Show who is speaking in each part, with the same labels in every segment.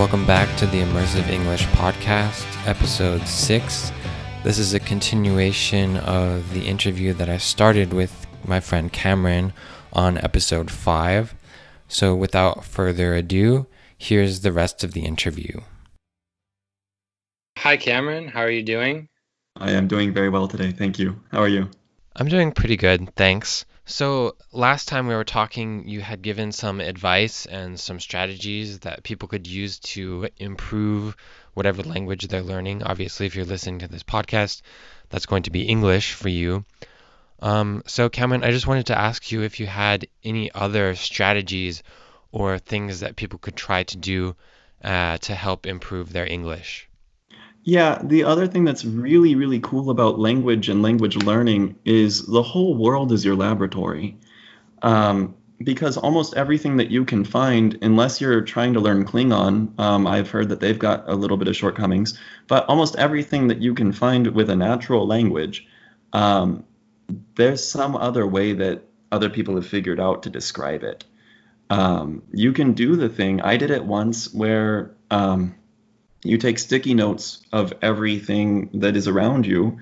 Speaker 1: Welcome back to the Immersive English Podcast, Episode 6. This is a continuation of the interview that I started with my friend Cameron on Episode 5. So without further ado, here's the rest of the interview. Hi Cameron, how are you doing?
Speaker 2: I am doing very well today, thank you. How are you?
Speaker 1: I'm doing pretty good, thanks. So last time we were talking, you had given some advice and some strategies that people could use to improve whatever language they're learning. Obviously, if you're listening to this podcast, that's going to be English for you. So Cameron, I just wanted to ask you if you had any other strategies or things that people could try to do to help improve their English.
Speaker 2: Yeah, the other thing that's really, really cool about language and language learning is the whole world is your laboratory. Because almost everything that you can find, unless you're trying to learn Klingon, I've heard that they've got a little bit of shortcomings, but almost everything that you can find with a natural language, um, there's some other way that other people have figured out to describe it. You can do the thing. I did it once where you take sticky notes of everything that is around you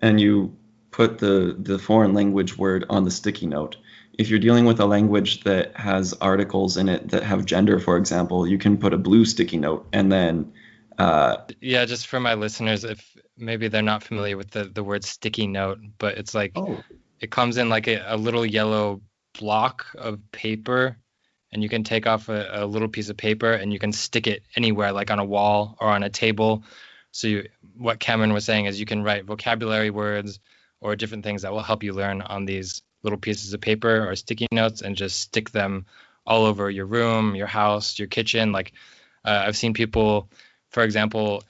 Speaker 2: and you put the foreign language word on the sticky note. If you're dealing with a language that has articles in it that have gender, for example, you can put a blue sticky note and then
Speaker 1: Yeah, just for my listeners, if maybe they're not familiar with the word sticky note, but it's like
Speaker 2: oh,
Speaker 1: it comes in like a little yellow block of paper, and you can take off a little piece of paper and you can stick it anywhere, like on a wall or on a table. So what Cameron was saying is you can write vocabulary words or different things that will help you learn on these little pieces of paper or sticky notes and just stick them all over your room, your house, your kitchen. Like I've seen people, for example,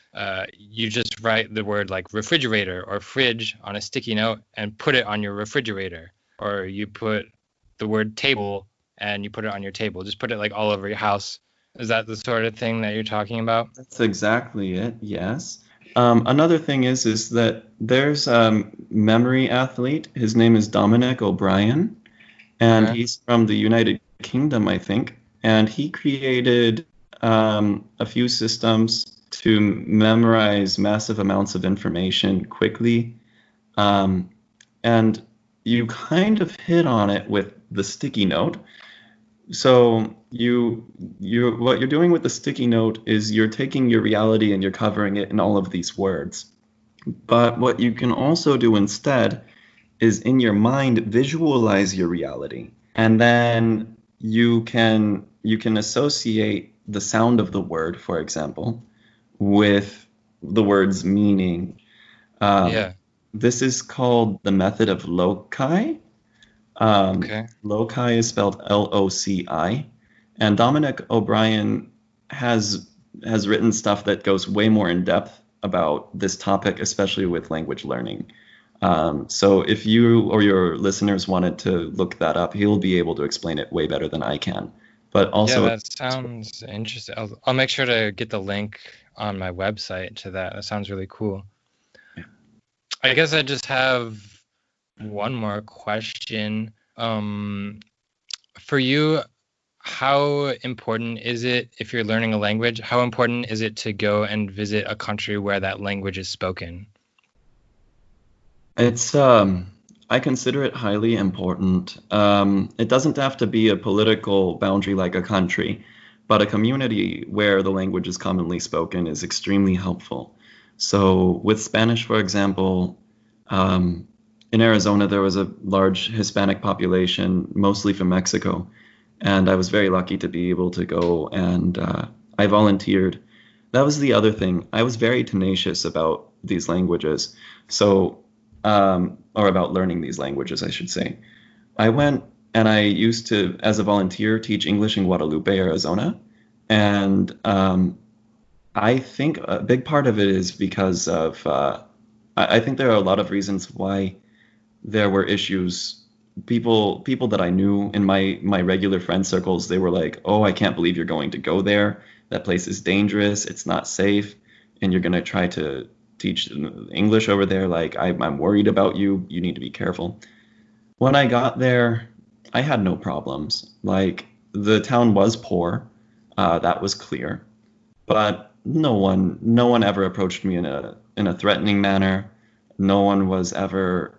Speaker 1: you just write the word like refrigerator or fridge on a sticky note and put it on your refrigerator, or you put the word table and you put it on your table. Just put it like all over your house. Is that the sort of thing that you're talking about?
Speaker 2: that's exactly it. Yes. Another thing is that there's a memory athlete. His name is Dominic O'Brien, and
Speaker 1: Okay.
Speaker 2: he's from the United Kingdom, I think. And he created a few systems to memorize massive amounts of information quickly. Um, and you kind of hit on it with the sticky note. So you what you're doing with the sticky note is you're taking your reality and you're covering it in all of these words. But what you can also do instead is in your mind visualize your reality. And then you can associate the sound of the word, for example, with the word's meaning. Um,
Speaker 1: Yeah.
Speaker 2: this is called the method of loci.
Speaker 1: Okay.
Speaker 2: Loci is spelled Loci, and Dominic O'Brien has has written stuff that goes way more in depth about this topic, especially with language learning. So if you or your listeners wanted to look that up, he'll be able to explain it way better than I can. But
Speaker 1: Yeah,
Speaker 2: also,
Speaker 1: that sounds interesting. I'll make sure to get the link on my website to that. That sounds really cool. I guess I just have one more question. For you, how important is it, if you're learning a language, how important is it to go and visit a country where that language is spoken?
Speaker 2: it's I consider it highly important. It doesn't have to be a political boundary like a country, but a community where the language is commonly spoken is extremely helpful. So with Spanish, for example, um, in Arizona there was a large Hispanic population, mostly from Mexico, and I was very lucky to be able to go and I volunteered. That was the other thing. I was very tenacious about these languages. So or about learning these languages, I should say. I went and I used to, as a volunteer, teach English in Guadalupe, Arizona. And I think a big part of it is because of, I think there are a lot of reasons why there were issues. People that I knew in my regular friend circles, they were like, "Oh, I can't believe you're going to go there. That place is dangerous. It's not safe, and you're going to try to teach English over there. Like, I'm worried about you. You need to be careful." When I got there, I had no problems. Like, the town was poor, that was clear, but no one ever approached me in a threatening manner. No one was ever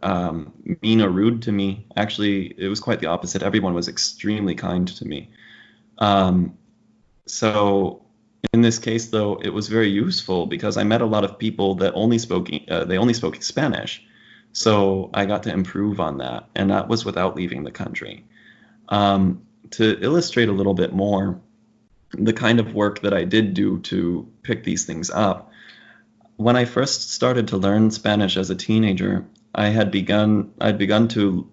Speaker 2: mean or rude to me. Actually, it was quite the opposite. Everyone was extremely kind to me. Um, so in this case, though, it was very useful because I met a lot of people that only spoke Spanish. So I got to improve on that, and that was without leaving the country. To illustrate a little bit more, the kind of work that I did do to pick these things up, when I first started to learn Spanish as a teenager, I'd begun to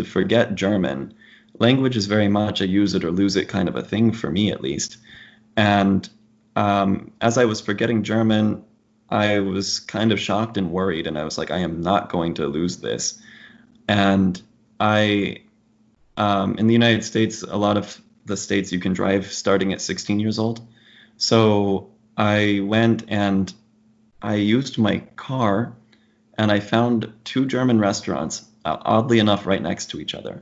Speaker 2: forget German. Language is very much a use it or lose it kind of a thing for me, at least. And as I was forgetting German, I was kind of shocked and worried, and I was like, I am not going to lose this. And I, in the United States, a lot of the states you can drive starting at 16 years old. So I went and I used my car, and I found two German restaurants, oddly enough, right next to each other.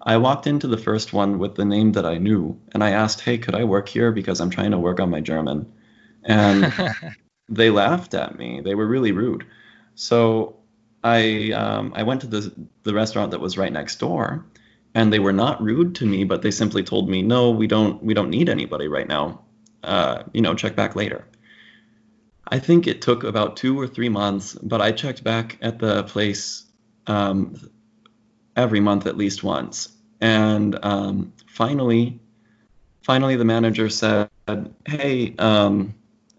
Speaker 2: I walked into the first one with the name that I knew, and I asked, "Hey, could I work here? Because I'm trying to work on my German." And they laughed at me. They were really rude. So I went to the restaurant that was right next door, and they were not rude to me, but they simply told me, "No, we don't need anybody right now. Check back later." I think it took about 2 or 3 months, but I checked back at the place um, every month at least once. And finally, the manager said, "Hey,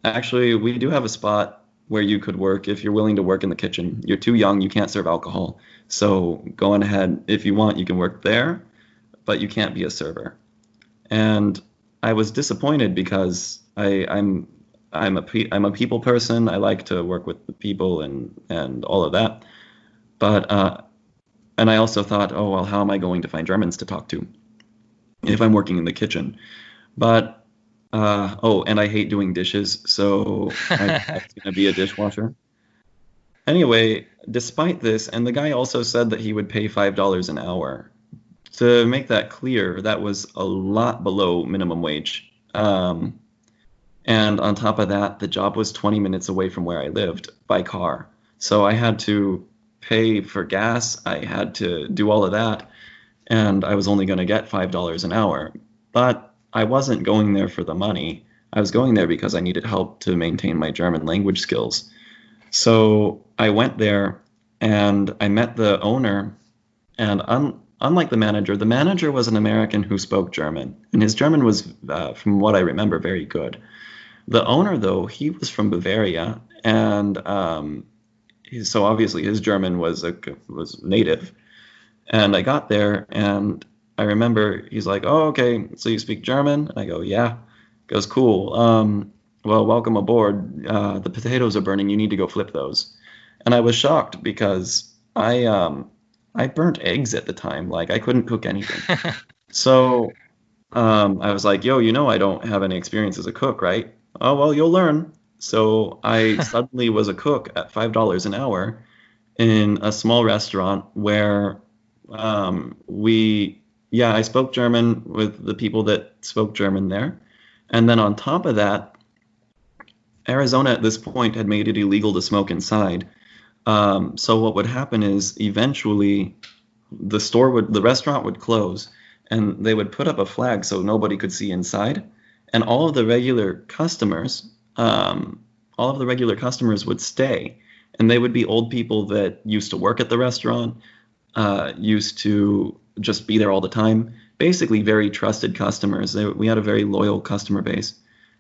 Speaker 2: actually, we do have a spot where you could work if you're willing to work in the kitchen. You're too young, you can't serve alcohol. So go on ahead. If you want, you can work there, but you can't be a server." And I was disappointed because I'm a people person. I like to work with the people and all of that. But and I also thought, oh well, how am I going to find Germans to talk to if I'm working in the kitchen? But oh, and I hate doing dishes, so I was going to be a dishwasher. Anyway, despite this, and the guy also said that he would pay $5 an hour. To make that clear, that was a lot below minimum wage. And on top of that, the job was 20 minutes away from where I lived by car. So I had to pay for gas, I had to do all of that, and I was only going to get $5 an hour. But I wasn't going there for the money. I was going there because I needed help to maintain my German language skills. So I went there and I met the owner, and unlike the manager was an American who spoke German, and his German was, from what I remember, very good. The owner, though, he was from Bavaria, and so obviously his German was native. And I got there, and I remember he's like, "Oh, okay, so you speak German?" And I go, "Yeah." He goes, "Cool. Well, welcome aboard. The potatoes are burning. You need to go flip those." And I was shocked because I burnt eggs at the time. Like I couldn't cook anything. So I was like, "Yo, I don't have any experience as a cook, right?" "Oh, well, you'll learn." So I suddenly was a cook at $5 an hour in a small restaurant where I spoke German with the people that spoke German there. And then on top of that, Arizona at this point had made it illegal to smoke inside. So what would happen is eventually the restaurant would close, and they would put up a flag so nobody could see inside. And all of the regular customers would stay, and they would be old people that used to work at the restaurant, used to just be there all the time. Basically, very trusted customers. We had a very loyal customer base,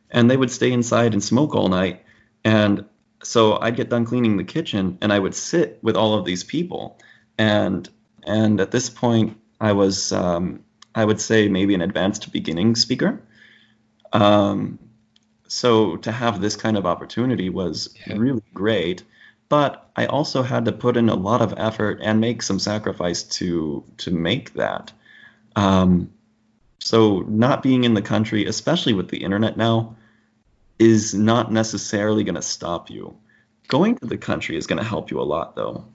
Speaker 2: and they would stay inside and smoke all night. And so I'd get done cleaning the kitchen, and I would sit with all of these people. And at this point, I would say maybe an advanced beginning speaker. So to have this kind of opportunity was really great, but I also had to put in a lot of effort and make some sacrifice to make that. So not being in the country, especially with the internet now, is not necessarily going to stop you. Going to the country is going to help you a lot, though.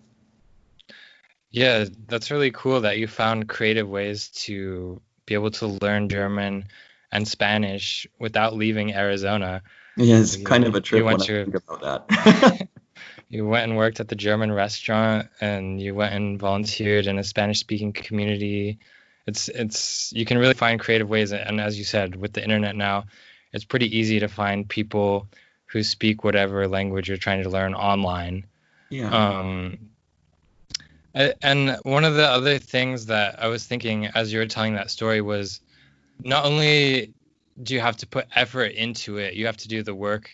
Speaker 1: Yeah, that's really cool that you found creative ways to be able to learn German and Spanish without leaving Arizona.
Speaker 2: Yeah, it's kind of
Speaker 1: You,
Speaker 2: a
Speaker 1: you
Speaker 2: trip when
Speaker 1: went
Speaker 2: I
Speaker 1: to
Speaker 2: think about that.
Speaker 1: you went and worked at the German restaurant, and you went and volunteered in a Spanish-speaking community. It's you can really find creative ways, and as you said, with the internet now, it's pretty easy to find people who speak whatever language you're trying to learn online.
Speaker 2: Yeah.
Speaker 1: Um, and one of the other things that I was thinking as you were telling that story was not only do you have to put effort into it, you have to do the work.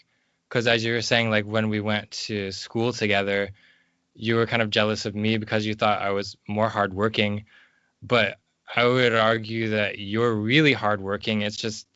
Speaker 1: Because as you were saying, like when we went to school together, you were kind of jealous of me because you thought I was more hardworking. But I would argue that you're really hardworking. It's just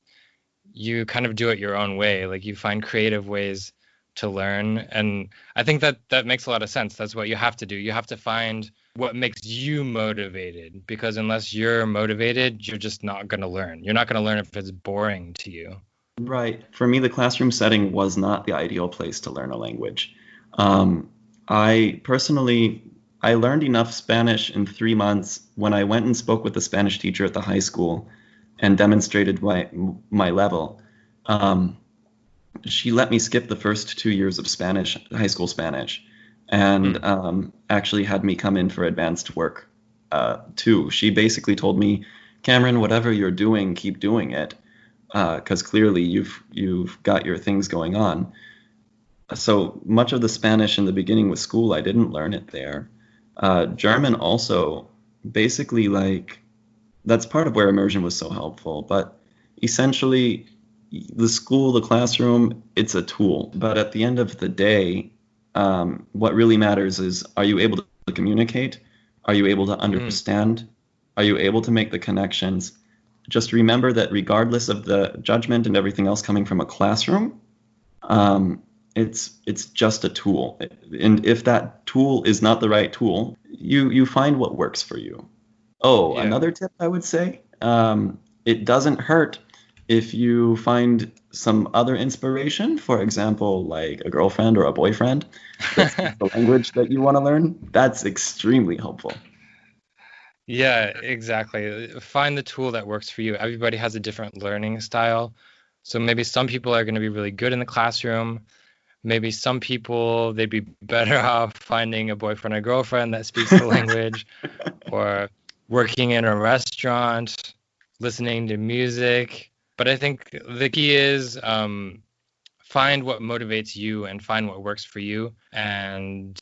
Speaker 1: you kind of do it your own way. Like you find creative ways to learn. And I think that that makes a lot of sense. That's what you have to do. You have to find what makes you motivated, because unless you're motivated, you're just not going to learn. You're not going to learn if it's boring to you.
Speaker 2: Right. For me, the classroom setting was not the ideal place to learn a language. Um, I personally, I learned enough Spanish in 3 months when I went and spoke with the Spanish teacher at the high school and demonstrated my level. Um, she let me skip the first 2 years of Spanish, high school Spanish, and
Speaker 1: Hmm.
Speaker 2: actually had me come in for advanced work too. She basically told me, Cameron, whatever you're doing, keep doing it, because clearly you've got your things going on. So much of the Spanish in the beginning with school, I didn't learn it there. German also, basically, like, that's part of where immersion was so helpful. But essentially, the school, the classroom, it's a tool. But at the end of the day, what really matters is, are you able to communicate? Are you able to
Speaker 1: Hmm.
Speaker 2: understand? Are you able to make the connections? Just remember that regardless of the judgment and everything else coming from a classroom, um, it's just a tool. And if that tool is not the right tool, you find what works for you. Oh,
Speaker 1: Yeah.
Speaker 2: another tip I would say, it doesn't hurt if you find some other inspiration, for example, like a girlfriend or a boyfriend that speaks the language that you want to learn. That's extremely helpful.
Speaker 1: Yeah, exactly. Find the tool that works for you. Everybody has a different learning style. So maybe some people are going to be really good in the classroom. Maybe some people, they'd be better off finding a boyfriend or girlfriend that speaks the language, or working in a restaurant, listening to music. But I think the key is find what motivates you and find what works for you. And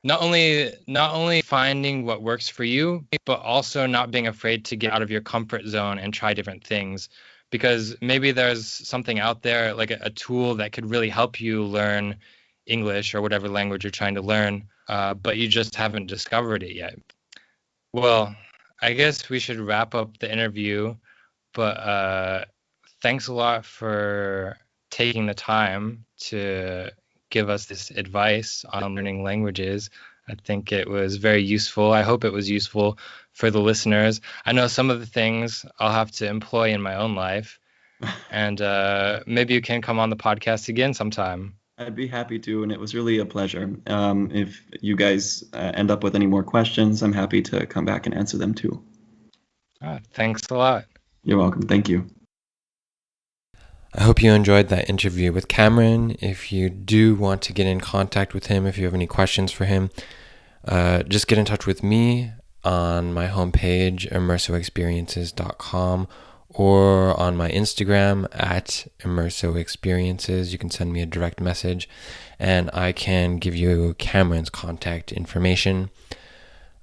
Speaker 1: not only finding what works for you, but also not being afraid to get out of your comfort zone and try different things. Because maybe there's something out there, like a tool that could really help you learn English or whatever language you're trying to learn, but you just haven't discovered it yet. Well, I guess we should wrap up the interview, but thanks a lot for taking the time to give us this advice on learning languages. I think it was very useful. I hope it was useful for the listeners. I know some of the things I'll have to employ in my own life, and maybe you can come on the podcast again sometime.
Speaker 2: I'd be happy to, and it was really a pleasure. If you guys end up with any more questions, I'm happy to come back and answer them too.
Speaker 1: Thanks a lot.
Speaker 2: You're welcome. Thank you.
Speaker 3: I hope you enjoyed that interview with Cameron. If you do want to get in contact with him, if you have any questions for him, just get in touch with me on my homepage, immersiveexperiences.com, or on my Instagram at immersiveexperiences. You can send me a direct message, and I can give you Cameron's contact information.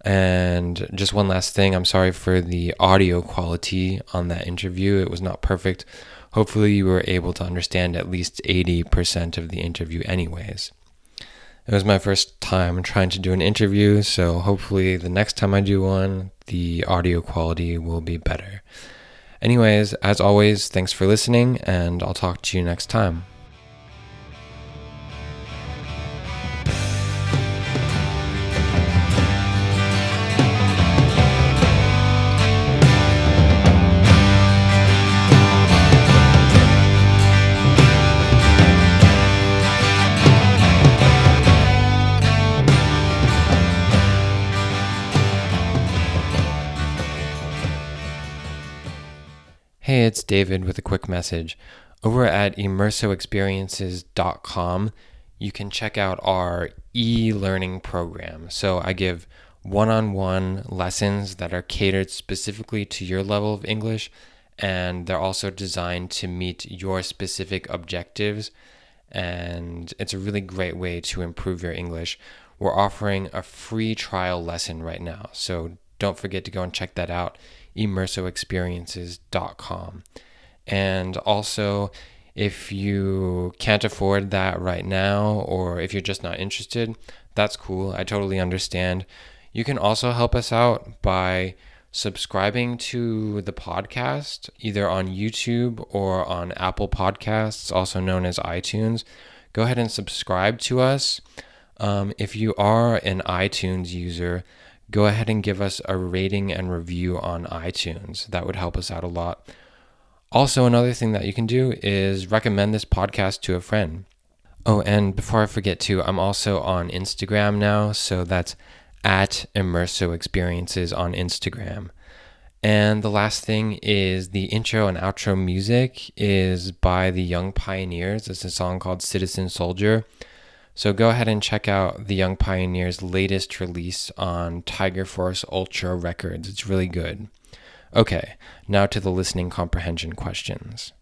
Speaker 3: And just one last thing, I'm sorry for the audio quality on that interview. It was not perfect. Hopefully you were able to understand at least 80% of the interview anyways. It was my first time trying to do an interview, so hopefully the next time I do one, the audio quality will be better. Anyways, as always, thanks for listening, and I'll talk to you next time. Hey, it's David with a quick message. Over at immersiveexperiences.com, you can check out our e-learning program. So I give one-on-one lessons that are catered specifically to your level of English, and they're also designed to meet your specific objectives. And it's a really great way to improve your English. We're offering a free trial lesson right now, so don't forget to go and check that out, immersiveexperiences.com. And also, if you can't afford that right now, or if you're just not interested, that's cool. I totally understand. You can also help us out by subscribing to the podcast, either on YouTube or on Apple Podcasts, also known as iTunes. Go ahead and subscribe to us. If you are an iTunes user, go ahead and give us a rating and review on iTunes. That would help us out a lot. Also, another thing that you can do is recommend this podcast to a friend. Oh, and before I forget to, I'm also on Instagram now, so that's at Immersive Experiences on Instagram. And the last thing is the intro and outro music is by the Young Pioneers. It's a song called Citizen Soldier. So go ahead and check out the Young Pioneers' latest release on Tiger Force Ultra Records. It's really good. Okay, now to the listening comprehension questions.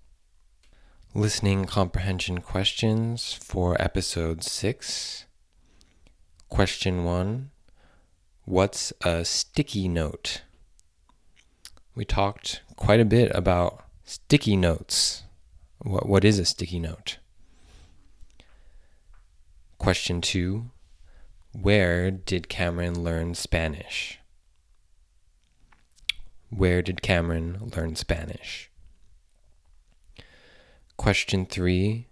Speaker 3: Listening comprehension questions for episode 6. Question 1. What's a sticky note? We talked quite a bit about sticky notes. What is a sticky note? Question 2. Where did Cameron learn Spanish? Where did Cameron learn Spanish? Question 3.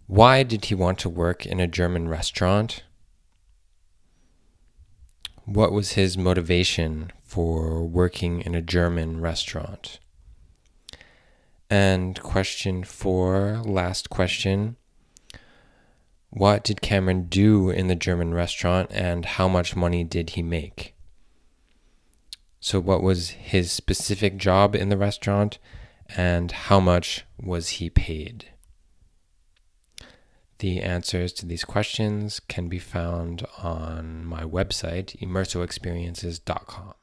Speaker 3: Why did he want to work in a German restaurant? What was his motivation for working in a German restaurant? And question 4, last question. What did Cameron do in the German restaurant and how much money did he make? So what was his specific job in the restaurant and how much was he paid? The answers to these questions can be found on my website, immersiveexperiences.com.